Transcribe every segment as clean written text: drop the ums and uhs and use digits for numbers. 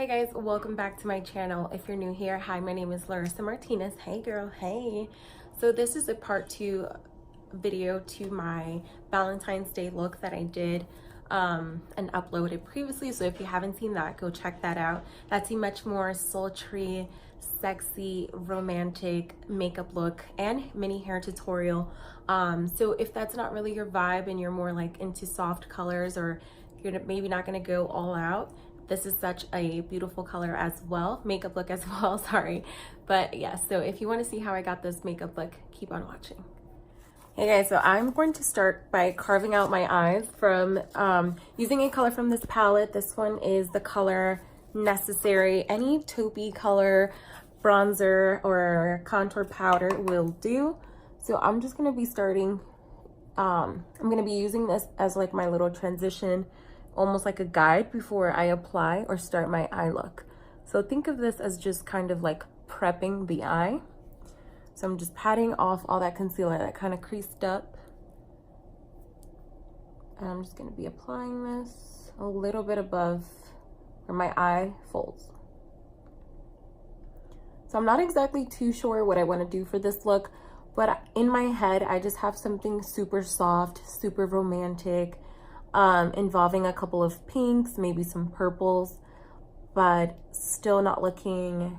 guys, welcome back to my channel. If you're new here, hi, my name is Larissa Martinez. Hey girl, hey. So this is a part 2 video to my Valentine's Day look that I did and uploaded previously. So if you haven't seen that, go check that out. That's a much more sultry, sexy, romantic makeup look and mini hair tutorial. So if that's not really your vibe and you're more like into soft colors, or you're maybe not going to go all out, this is such a beautiful color as well, makeup look as well, sorry. But yeah, so if you want to see how I got this makeup look, keep on watching. Hey guys, so I'm going to start by carving out my eyes from using a color from this palette. This one is the color Necessary. Any taupey color bronzer or contour powder will do. So I'm just going to be starting, I'm going to be using this as like my little transition, almost like a guide before I apply or start my eye look. So think of this as just kind of like prepping the eye. So I'm just patting off all that concealer that kind of creased up. And I'm just going to be applying this a little bit above where my eye folds. So I'm not exactly too sure what I want to do for this look, but in my head, I just have something super soft, super romantic, involving a couple of pinks, maybe some purples, but still not looking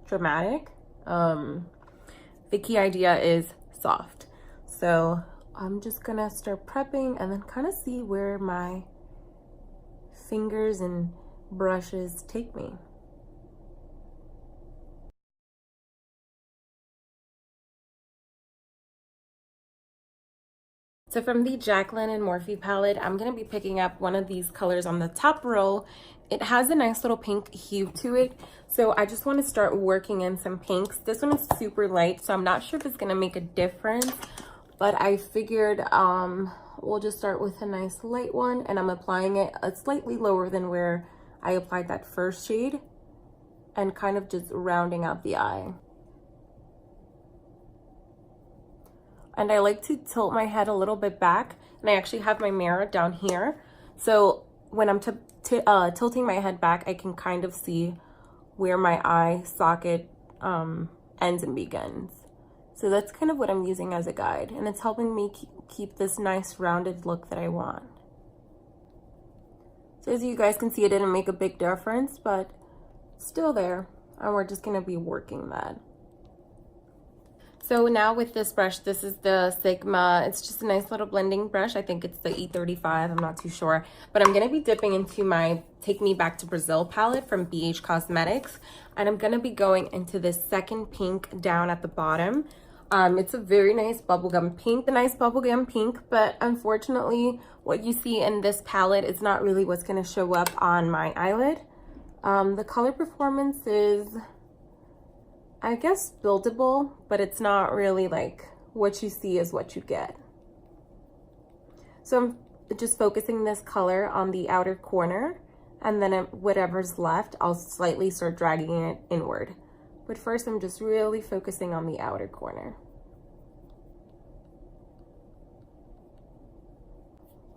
dramatic. The key idea is soft. So I'm just gonna start prepping and then kind of see where my fingers and brushes take me. So from the Jaclyn and Morphe palette, I'm going to be picking up one of these colors on the top row. It has a nice little pink hue to it. So I just want to start working in some pinks. This one is super light, so I'm not sure if it's going to make a difference. But I figured we'll just start with a nice light one. And I'm applying it slightly lower than where I applied that first shade. And kind of just rounding out the eye. And I like to tilt my head a little bit back, and I actually have my mirror down here. So when I'm tilting my head back, I can kind of see where my eye socket ends and begins. So that's kind of what I'm using as a guide, and it's helping me keep this nice rounded look that I want. So as you guys can see, it didn't make a big difference, but still there, and we're just gonna be working that. So now with this brush, this is the Sigma. It's just a nice little blending brush. I think it's the E35, I'm not too sure. But I'm gonna be dipping into my Take Me Back to Brazil palette from BH Cosmetics. And I'm gonna be going into this second pink down at the bottom. It's a very nice bubblegum pink, but unfortunately, what you see in this palette is not really what's gonna show up on my eyelid. The color performance is, I guess, buildable, but it's not really like what you see is what you get. So I'm just focusing this color on the outer corner, and then whatever's left, I'll slightly start dragging it inward. But first, I'm just really focusing on the outer corner.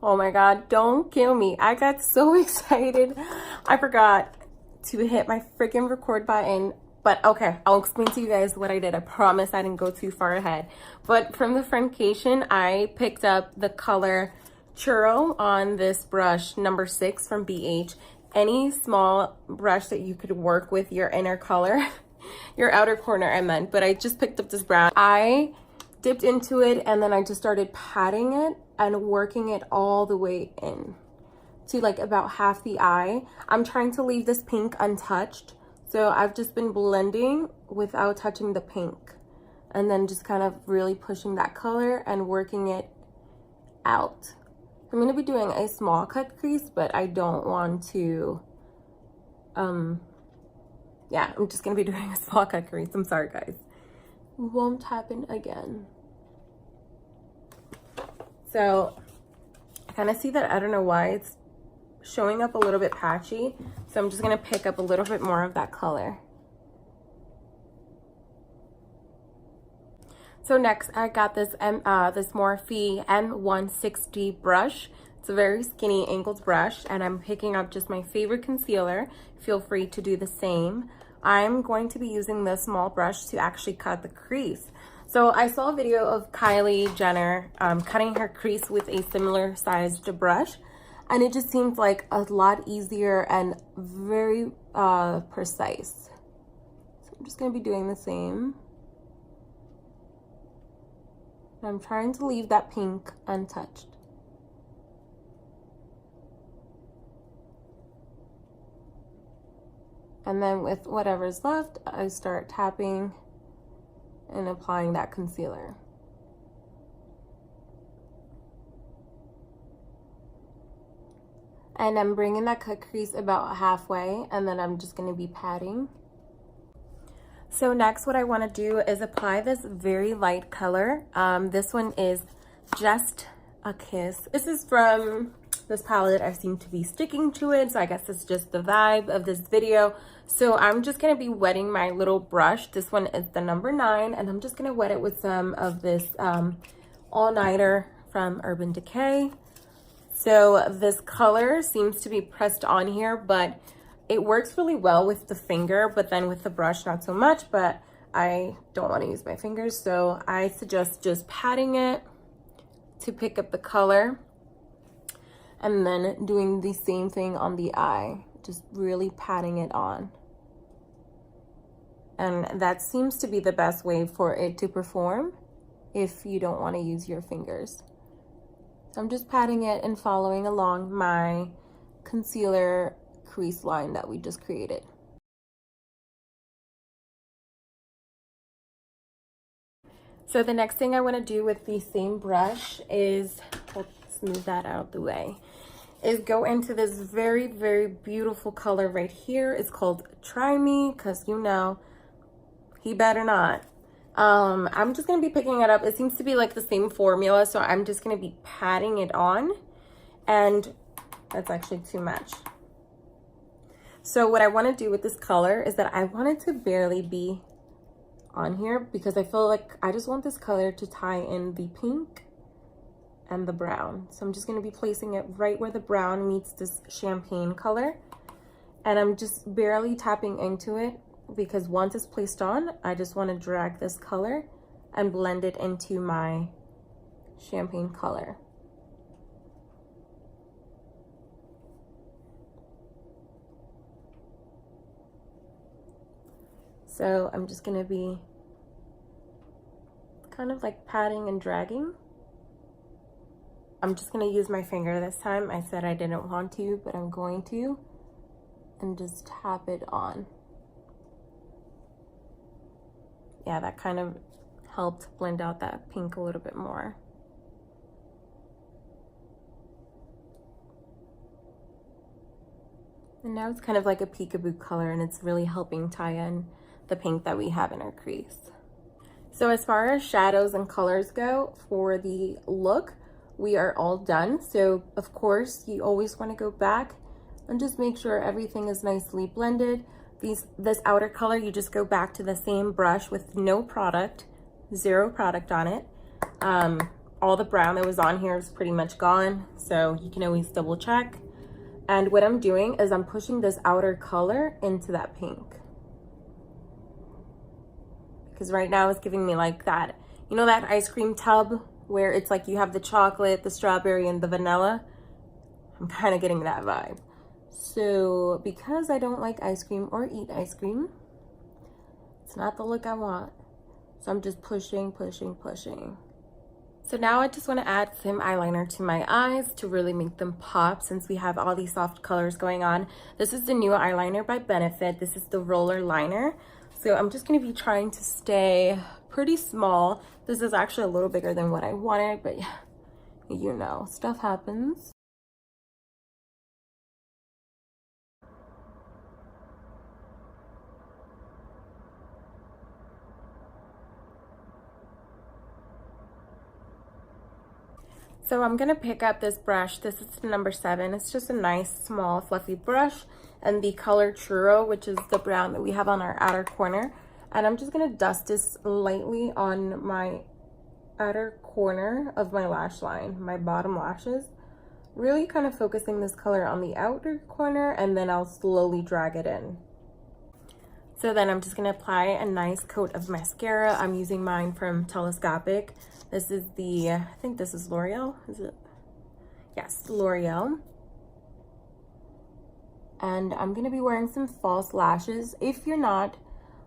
Oh my God, don't kill me. I got so excited. I forgot to hit my freaking record button. But okay, I'll explain to you guys what I did. I promise I didn't go too far ahead. But from the Friendcation, I picked up the color Churro on this brush, number 6 from BH. Any small brush that you could work with your inner color, your outer corner I meant, but I just picked up this brown. I dipped into it and then I just started patting it and working it all the way in to like about half the eye. I'm trying to leave this pink untouched. So I've just been blending without touching the pink, and then just kind of really pushing that color and working it out. I'm gonna be doing a small cut crease, but I don't want to, yeah, I'm just gonna be doing a small cut crease. I'm sorry guys. Won't happen again. So I kind of see that, I don't know why it's showing up a little bit patchy, so I'm just gonna pick up a little bit more of that color. So next I got this this Morphe M160 brush. It's It's a very skinny angled brush, and I'm picking up just my favorite concealer. Feel free to do the same. I'm going to be using this small brush to actually cut the crease. So I saw a video of Kylie Jenner cutting her crease with a similar sized brush, and it just seems like a lot easier and very precise. So I'm just gonna be doing the same. I'm trying to leave that pink untouched. And then with whatever's left, I start tapping and applying that concealer. And I'm bringing that cut crease about halfway, and then I'm just gonna be patting. So next, what I wanna do is apply this very light color. This one is Just a Kiss. This is from this palette. I seem to be sticking to it, so I guess it's just the vibe of this video. So I'm just gonna be wetting my little brush. This one is the number 9, and I'm just gonna wet it with some of this all-nighter from Urban Decay. So this color seems to be pressed on here, but it works really well with the finger, but then with the brush, not so much. But I don't want to use my fingers, so I suggest just patting it to pick up the color, and then doing the same thing on the eye, just really patting it on. And that seems to be the best way for it to perform if you don't want to use your fingers. So I'm just patting it and following along my concealer crease line that we just created. So the next thing I want to do with the same brush is, let's move that out of the way, is go into this very, very beautiful color right here. It's called Try Me, because you know, he better not. I'm just going to be picking it up. It seems to be like the same formula, so I'm just going to be patting it on, and that's actually too much. So what I want to do with this color is that I want it to barely be on here, because I feel like I just want this color to tie in the pink and the brown. So I'm just going to be placing it right where the brown meets this champagne color, and I'm just barely tapping into it, because once it's placed on, I just want to drag this color and blend it into my champagne color. So I'm just gonna be kind of like patting and dragging. I'm just gonna use my finger this time. I said I didn't want to, but I'm going to, and just tap it on. Yeah, that kind of helped blend out that pink a little bit more. And now it's kind of like a peekaboo color, and it's really helping tie in the pink that we have in our crease. So as far as shadows and colors go for the look, we are all done. So of course, you always want to go back and just make sure everything is nicely blended. This outer color, you just go back to the same brush with no product, 0 product on it. All the brown that was on here is pretty much gone, so you can always double check. And what I'm doing is I'm pushing this outer color into that pink, because right now it's giving me like that, you know, that ice cream tub where it's like you have the chocolate, the strawberry, and the vanilla. I'm kind of getting that vibe. So because I don't like ice cream or eat ice cream, it's not the look I want. So I'm just pushing, pushing, pushing. So now I just want to add some eyeliner to my eyes to really make them pop, since we have all these soft colors going on. This is the new eyeliner by Benefit. This is the roller liner. So I'm just going to be trying to stay pretty small. This is actually a little bigger than what I wanted, but yeah, you know, stuff happens. So I'm gonna pick up this brush. This is the number 7. It's just a nice, small, fluffy brush, and the color Churro, which is the brown that we have on our outer corner. And I'm just gonna dust this lightly on my outer corner of my lash line, my bottom lashes, really kind of focusing this color on the outer corner, and then I'll slowly drag it in. So then I'm just gonna apply a nice coat of mascara. I'm using mine from Telescopic. This is the, I think this is L'Oreal, is it? Yes, L'Oreal. And I'm gonna be wearing some false lashes. If you're not,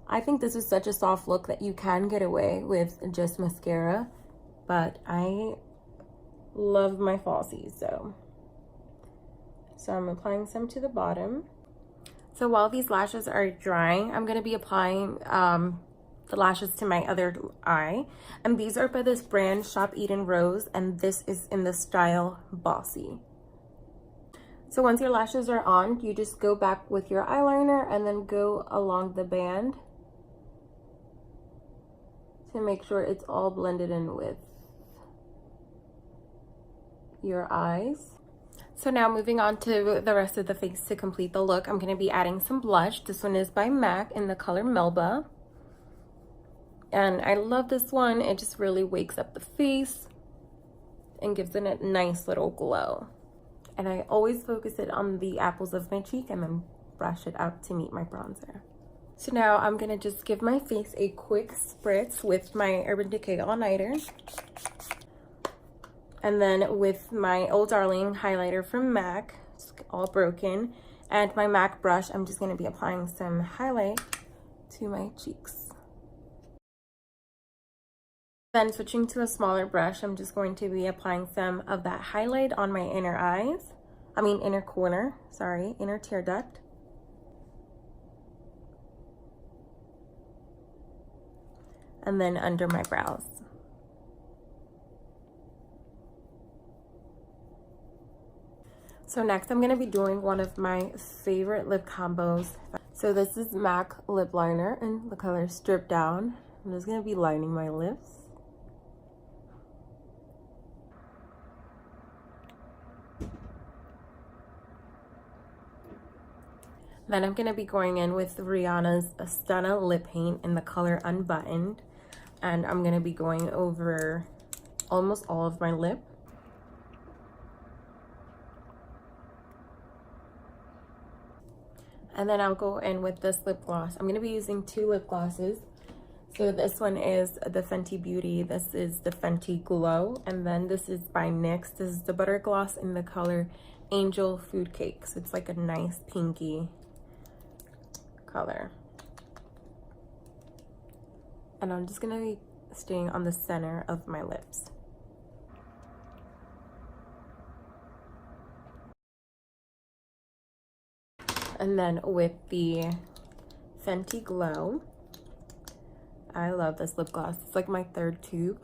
I think this is such a soft look that you can get away with just mascara, but I love my falsies, so I'm applying some to the bottom. So while these lashes are drying, I'm gonna be applying the lashes to my other eye, and these are by this brand Shop Eden Rose, and this is in the style Bossy. So once your lashes are on, you just go back with your eyeliner and then go along the band to make sure it's all blended in with your eyes. So now moving on to the rest of the face to complete the look, I'm going to be adding some blush. This one is by MAC in the color Melba. And I love this one. It just really wakes up the face and gives it a nice little glow. And I always focus it on the apples of my cheek and then brush it out to meet my bronzer. So now I'm gonna just give my face a quick spritz with my Urban Decay All Nighter. And then with my Old Darling highlighter from MAC, it's all broken, and my MAC brush, I'm just gonna be applying some highlight to my cheeks. Then switching to a smaller brush, I'm just going to be applying some of that highlight on my inner eyes. Inner corner, sorry, inner tear duct. And then under my brows. So next I'm gonna be doing one of my favorite lip combos. So this is MAC lip liner in the color Strip Down. I'm just gonna be lining my lips. Then I'm gonna be going in with Rihanna's Stunna lip paint in the color Unbuttoned. And I'm gonna be going over almost all of my lip. And then I'll go in with this lip gloss. I'm gonna be using two lip glosses. So this one is the Fenty Beauty. This is the Fenty Glow. And then this is by NYX. This is the Butter Gloss in the color Angel Food Cake. So it's like a nice pinky color. And I'm just gonna be staying on the center of my lips. And then with the Fenty Glow, I love this lip gloss. It's like my third tube.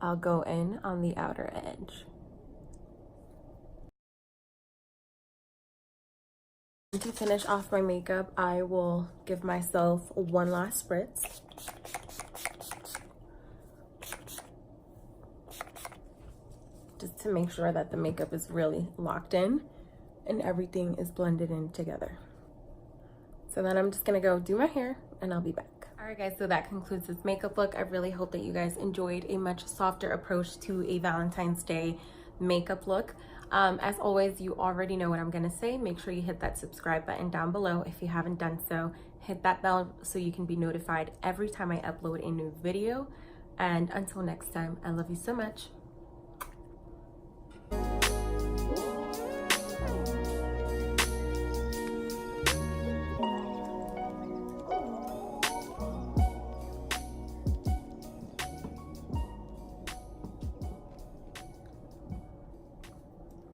I'll go in on the outer edge. To finish off my makeup, I will give myself one last spritz. Just to make sure that the makeup is really locked in and everything is blended in together. So then I'm just gonna go do my hair and I'll be back. All right guys, so that concludes this makeup look. I really hope that you guys enjoyed a much softer approach to a Valentine's Day makeup look. As always, you already know what I'm gonna say. Make sure you hit that subscribe button down below if you haven't done so. Hit that bell so you can be notified every time I upload a new video. And until next time, I love you so much.